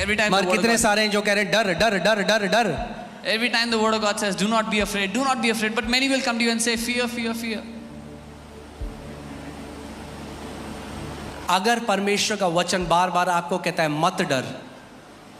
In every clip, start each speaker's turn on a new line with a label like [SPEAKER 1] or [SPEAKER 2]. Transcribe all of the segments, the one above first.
[SPEAKER 1] Every time
[SPEAKER 2] मगर कितने सारे हैं जो कह रहे हैं डर डर डर डर डर.
[SPEAKER 1] Every time the word of God says, do not be afraid, do not be afraid. But many will come to you and say, fear, fear, fear.
[SPEAKER 2] अगर परमेश्वर का वचन बार बार आपको कहता है मत डर,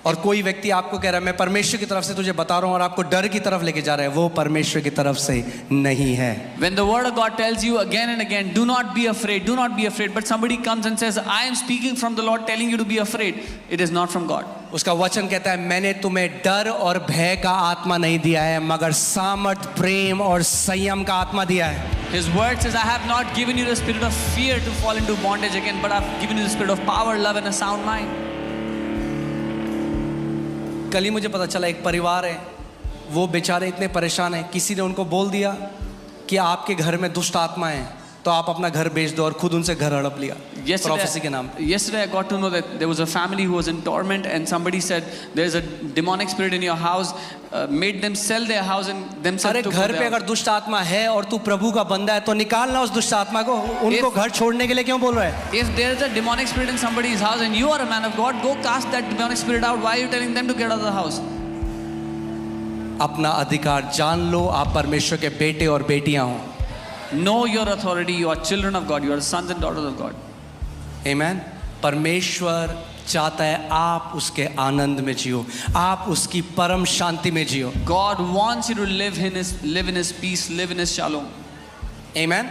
[SPEAKER 2] और कोई व्यक्ति आपको कह रहा है मैं परमेश्वर की तरफ से तुझे बता रहा हूं, और आपको डर की तरफ लेके जा रहा है, वो परमेश्वर की तरफ से नहीं है.
[SPEAKER 1] When the word of God tells you again and again, do not be afraid, do not be afraid, but somebody comes and says, I am speaking from the Lord telling you to be afraid, it is not from God.
[SPEAKER 2] उसका वचन कहता है मैंने तुम्हें डर और भय का आत्मा नहीं दिया है, मगर सामर्थ, प्रेम और संयम का आत्मा दिया है.
[SPEAKER 1] His word says, I have not given you the spirit of fear to fall into bondage again, but I have given you the spirit of power, love and a sound mind.
[SPEAKER 2] कल ही मुझे पता चला एक परिवार है, वो बेचारे इतने परेशान हैं, किसी ने उनको बोल दिया कि आपके घर में दुष्ट आत्मा है, तो आप अपना घर बेच दो, और खुद उनसे घर हड़प लिया प्रोफेसी के नाम.
[SPEAKER 1] Yesterday I got to know that there was a family who was in torment, and somebody said there is a demonic spirit in your house, made them sell their house and themselves.
[SPEAKER 2] अरे घर पे अगर दुष्ट आत्मा है और तू प्रभु का बंदा है तो निकालना उस दुष्ट आत्मा को. उनको घर छोड़ने के लिए क्यों बोल रहा है?
[SPEAKER 1] If there is a demonic spirit in somebody's house and you are a man of God, go cast that demonic spirit out. Why are you telling them to get out of the house?
[SPEAKER 2] अपना अधिकार जान लो, आप परमेश्वर के बेटे और बेटियां हो.
[SPEAKER 1] Know your authority. You are children of God. You are sons and daughters of God.
[SPEAKER 2] Amen. परमेश्वर चाहता है आप उसके आनंद में जियो, आप उसकी परम शांति में जियो.
[SPEAKER 1] God wants you to live in His peace, live in His shalom.
[SPEAKER 2] Amen.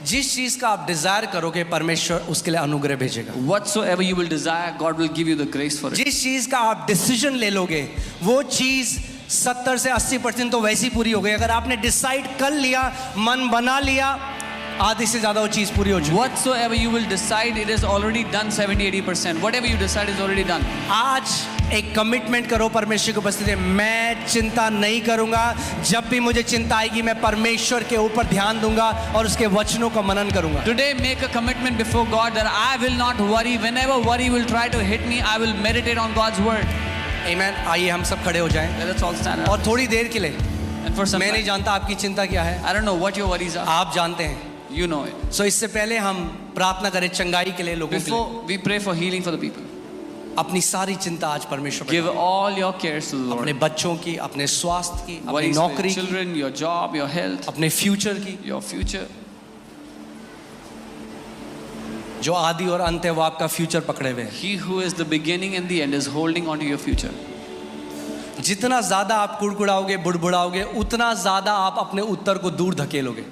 [SPEAKER 2] जिस चीज का आप डिजायर करोगे परमेश्वर उसके लिए अनुग्रह भेजेगा.
[SPEAKER 1] Whatsoever you will desire, God will give you the grace for it.
[SPEAKER 2] जिस चीज का आप डिसीजन ले लोगे वो चीज 70 से 80% तो वैसी पूरी हो गई. अगर आपने डिसाइड कर लिया, मन बना लिया, आधी से ज्यादा वो चीज पूरी हो चुकी.
[SPEAKER 1] Whatsoever you will decide, it is already done 70-80%. Whatever you decide is already done.
[SPEAKER 2] आज एक कमिटमेंट करो परमेश्वर की उपस्थिति में, मैं चिंता नहीं करूंगा. जब भी मुझे चिंता आएगी मैं परमेश्वर के ऊपर ध्यान दूंगा और उसके वचनों को मनन करूंगा.
[SPEAKER 1] Today make a commitment before God that I will not worry. Whenever worry will try to hit me, I will meditate on God's word.
[SPEAKER 2] Amen. आइए हम सब खड़े हो जाएं.
[SPEAKER 1] Let's all stand up.
[SPEAKER 2] और थोड़ी देर के लिए,
[SPEAKER 1] And for some
[SPEAKER 2] मैं नहीं
[SPEAKER 1] time,
[SPEAKER 2] जानता आपकी चिंता क्या है,
[SPEAKER 1] I don't know what your worries are.
[SPEAKER 2] आप जानते हैं.
[SPEAKER 1] You know it.
[SPEAKER 2] सो इससे पहले हम प्रार्थना करें चंगाई के लिए, लोगों के लिए.
[SPEAKER 1] Before we pray for healing for the people,
[SPEAKER 2] अपनी सारी चिंता आज परमेश्वर पर
[SPEAKER 1] give all your cares to the Lord.
[SPEAKER 2] अपने बच्चों की, अपने स्वास्थ्य की, अपनी
[SPEAKER 1] Worries for your
[SPEAKER 2] नौकरी की,
[SPEAKER 1] children, your job, your health,
[SPEAKER 2] अपने फ्यूचर की.
[SPEAKER 1] your future.
[SPEAKER 2] जो आदि और अंत है वो आपका फ्यूचर पकड़े हुए हैं.
[SPEAKER 1] He who is the beginning and the end is holding on to your future.
[SPEAKER 2] जितना ज्यादा आप कुड़कुड़ाओगे, बुड़बुड़ाओगे, उतना ज्यादा आप अपने उत्तर को दूर धकेलोगे.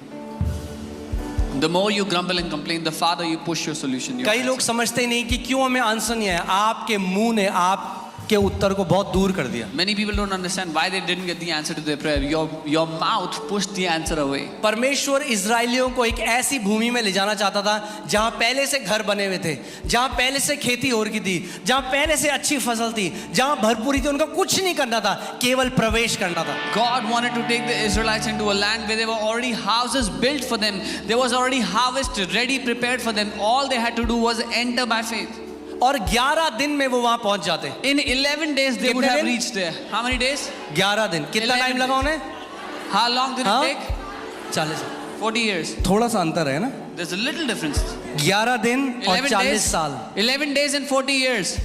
[SPEAKER 1] The more you grumble and complain, the farther you push your solution.
[SPEAKER 2] कई लोग समझते ही नहीं कि क्यों हमें आंसर नहीं है. आपके मुंह ने आपके उत्तर को बहुत दूर कर दिया.
[SPEAKER 1] Many people don't understand why they didn't get the answer to their prayer. Your mouth pushed the answer away.
[SPEAKER 2] परमेश्वर इजरायलियों को एक ऐसी भूमि में ले जाना चाहता था जहां पहले से घर बने हुए थे, जहां पहले से खेती हो रही थी, जहां पहले से अच्छी फसल थी, जहां भरपूरी थी. उनको कुछ नहीं करना था, केवल प्रवेश करना था.
[SPEAKER 1] God wanted to take the Israelites into a land where there were already houses built for them. There was already harvest ready, prepared for them. All they had to do was enter by faith.
[SPEAKER 2] और 11 दिन में वो वहां पहुंच जाते.
[SPEAKER 1] In 11 days they would have reached there. How many days?
[SPEAKER 2] 11 दिन. कितना time लगा उन्हें?
[SPEAKER 1] How long did it take?
[SPEAKER 2] 40.
[SPEAKER 1] 40 years.
[SPEAKER 2] थोड़ा सा अंतर है ना.
[SPEAKER 1] There's a little difference.
[SPEAKER 2] 11 दिन और 40 साल.
[SPEAKER 1] 11 days and 40 years.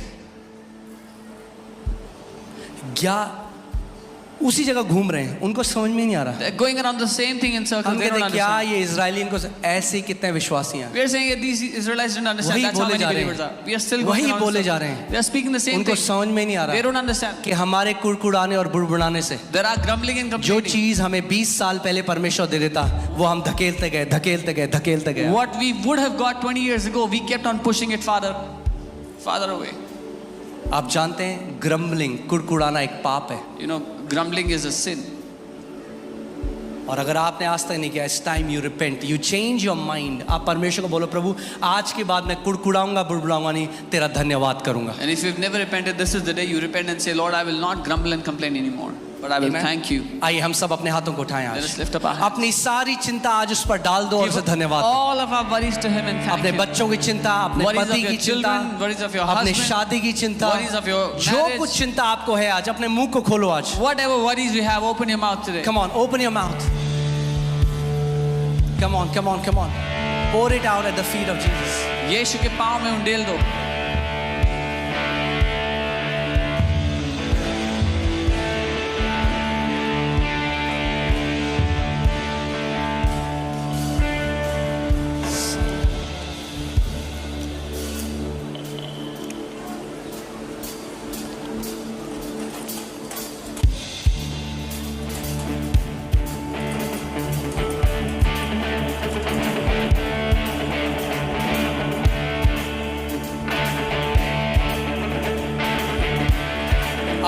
[SPEAKER 2] उसी जगह घूम रहे हैं, उनको समझ में नहीं आ रहा.
[SPEAKER 1] They're going around the same thing in circles.
[SPEAKER 2] हम
[SPEAKER 1] They don't
[SPEAKER 2] कहते क्या
[SPEAKER 1] understand.
[SPEAKER 2] ये इजरायली इनको ऐसे कितने विश्वासी हैं.
[SPEAKER 1] We are saying that these Israelites didn't understand. That's how many believers are. We are still going
[SPEAKER 2] वही
[SPEAKER 1] around.
[SPEAKER 2] बोले जा रहे हैं.
[SPEAKER 1] They are speaking the same
[SPEAKER 2] उनको
[SPEAKER 1] thing.
[SPEAKER 2] समझ में नहीं आ
[SPEAKER 1] They
[SPEAKER 2] रहा
[SPEAKER 1] don't understand.
[SPEAKER 2] कि हमारे कुड़कुड़ाने और बुड़बुड़ाने से
[SPEAKER 1] There are grumbling and
[SPEAKER 2] जो
[SPEAKER 1] complaining.
[SPEAKER 2] चीज हमें 20 साल पहले परमेश्वर दे देता, वो हम धकेलते गए, धकेलते गए, धकेलते गए.
[SPEAKER 1] What we would have got 20 years ago, we kept on pushing it farther away.
[SPEAKER 2] आप जानते हैं ग्रम्बलिंग, कुड़कुड़ाना एक पाप है.
[SPEAKER 1] You know, grumbling is a sin.
[SPEAKER 2] और अगर आपने आज तक नहीं किया, it's time you repent, you change your mind. आप परमेश्वर को बोलो, प्रभु आज के बाद मैं कुड़कुड़ाऊंगा, बुड़बुड़ाऊंगा नहीं, तेरा धन्यवाद करूंगा.
[SPEAKER 1] And if you've never repented, this is the day you repent and say, Lord, I will not grumble and complain anymore, but I will thank you.
[SPEAKER 2] आइए हम सब अपने हाथों को उठाएं.
[SPEAKER 1] Let us
[SPEAKER 2] आज
[SPEAKER 1] lift up our hands.
[SPEAKER 2] अपनी सारी चिंता आज उस पर डाल दो और उसे धन्यवाद.
[SPEAKER 1] All of our worries to Him and thank
[SPEAKER 2] अपने
[SPEAKER 1] Him.
[SPEAKER 2] बच्चों की चिंता, अपने
[SPEAKER 1] Worries
[SPEAKER 2] पति
[SPEAKER 1] of
[SPEAKER 2] की
[SPEAKER 1] your
[SPEAKER 2] चिंता,
[SPEAKER 1] children, worries of your
[SPEAKER 2] अपनी
[SPEAKER 1] husband,
[SPEAKER 2] शादी की चिंता,
[SPEAKER 1] worries of your
[SPEAKER 2] जो
[SPEAKER 1] marriage.
[SPEAKER 2] कुछ चिंता आपको है आज, अपने मुंह को खोलो आज.
[SPEAKER 1] Whatever worries we have, open your mouth today.
[SPEAKER 2] Come on, open your mouth. Come on, come on, come on. Pour it out at the feet of Jesus.
[SPEAKER 1] यीशु के पाँव में उंडेल दो.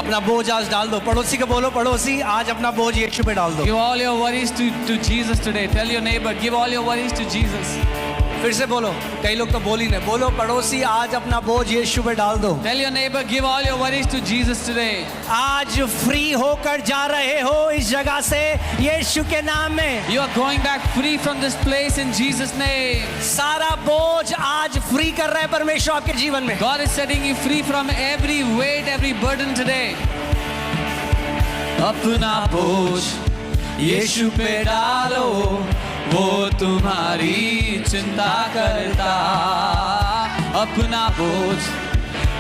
[SPEAKER 2] अपना बोझ आज डाल दो। पड़ोसी को बोलो, पड़ोसी आज अपना बोझ यीशु पे डाल दो।
[SPEAKER 1] Give all your worries to Jesus today. Tell your neighbor, give all your worries to Jesus.
[SPEAKER 2] फिर से बोलो, कई लोग तो बोल ही नहीं, बोलो पड़ोसी आज अपना बोझ यीशु पे डाल दो।
[SPEAKER 1] Tell your neighbor, give all your worries to Jesus today.
[SPEAKER 2] आज फ्री होकर जा रहे हो इस जगह से यीशु के नाम में।
[SPEAKER 1] You are going back free from this place in Jesus' name.
[SPEAKER 2] सारा बोझ आज फ्री कर रहा है परमेश्वर आपके जीवन में।
[SPEAKER 1] God is setting you free from every weight, every burden today. अपना बोझ यीशु पे डालो, वो तुम्हारी चिंता करता। अपना बोझ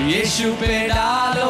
[SPEAKER 1] यीशु पे डालो,